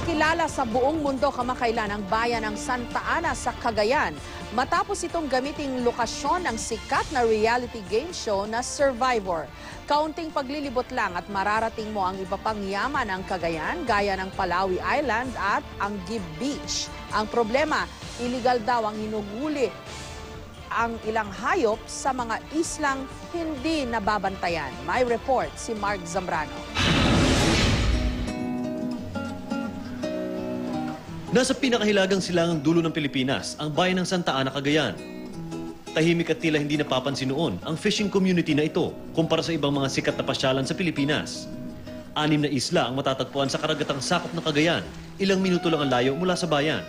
Nakilala sa buong mundo kamakailan ang bayan ng Santa Ana sa Cagayan matapos itong gamiting lokasyon ng sikat na reality game show na Survivor. Kaunting paglilibot lang at mararating mo ang iba pang yaman ng Cagayan gaya ng Palawi Island at Anguib Beach. Ang problema, iligal daw ang hinuhuli ang ilang hayop sa mga islang hindi nababantayan. May report si Mark Zambrano. Nasa pinakahilagang silangang dulo ng Pilipinas, ang bayan ng Santa Ana, Cagayan. Tahimik at tila hindi napapansin noon ang fishing community na ito kumpara sa ibang mga sikat na pasyalan sa Pilipinas. 6 na isla ang matatagpuan sa karagatang sakop ng Cagayan. Ilang minuto lang ang layo mula sa bayan.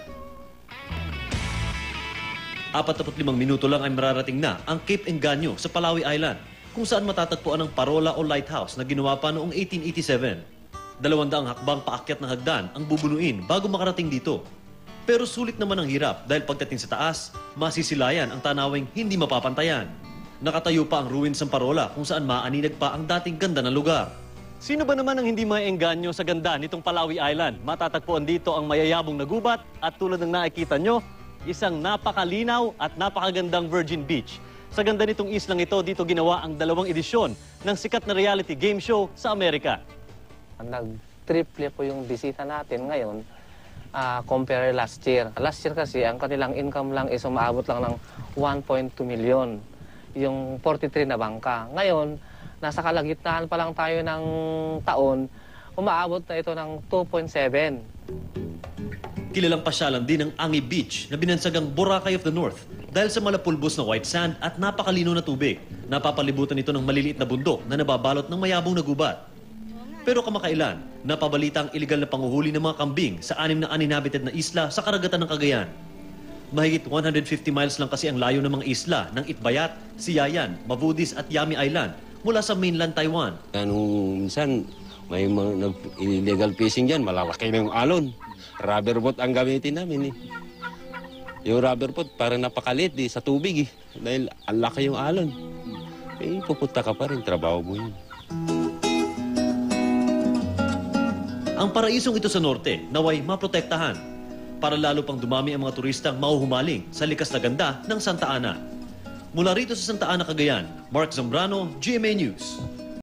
45 minuto lang ay mararating na ang Cape Engaño sa Palawi Island, kung saan matatagpuan ang parola o lighthouse na ginawa pa noong 1887. 200 hakbang paakyat ng hagdan ang bubunuin bago makarating dito. Pero sulit naman ang hirap dahil pagdating sa taas, masisilayan ang tanawing hindi mapapantayan. Nakatayo pa ang ruins ng parola kung saan maaninag pa ang dating ganda ng lugar. Sino ba naman ang hindi maiengganyo sa ganda nitong Palawi Island? Matatagpuan dito ang mayayabong na gubat at tulad ng nakikita nyo, isang napakalinaw at napakagandang Virgin Beach. Sa ganda nitong islang ito, dito ginawa ang 2 edisyon ng sikat na reality game show sa Amerika. Nag-triple po yung bisita natin ngayon compare last year. Last year kasi ang kanilang income lang is umaabot lang ng 1.2 million. Yung 43 na bangka. Ngayon, nasa kalagitnaan pa lang tayo ng taon, umaabot na ito ng 2.7. Kilalang pasyalan din ang Anguib Beach na binansagang Boracay of the North dahil sa malapulbos na white sand at napakalino na tubig. Napapalibutan ito ng maliliit na bundok na nababalot ng mayabong na gubat. Pero kamakailan, napabalita ang iligal na panguhuli ng mga kambing sa 6 na uninhabited na isla sa karagatan ng Cagayan. Mahigit 150 miles lang kasi ang layo ng mga isla ng Itbayat, Siyayan, Mabudis at Yami Island mula sa mainland Taiwan. Minsan may mga illegal fishing dyan, malalaki na yung alon. Rubber boat ang gamitin namin eh. Yung rubber boat parang napakalit sa tubig eh. Dahil ang laki yung alon. Eh, pupunta ka pa rin, trabaho mo yun. Ang paraisong ito sa norte, naway maprotektahan para lalo pang dumami ang mga turistang mauhumaling sa likas na ganda ng Santa Ana. Mula rito sa Santa Ana, Cagayan, Mark Zambrano, GMA News.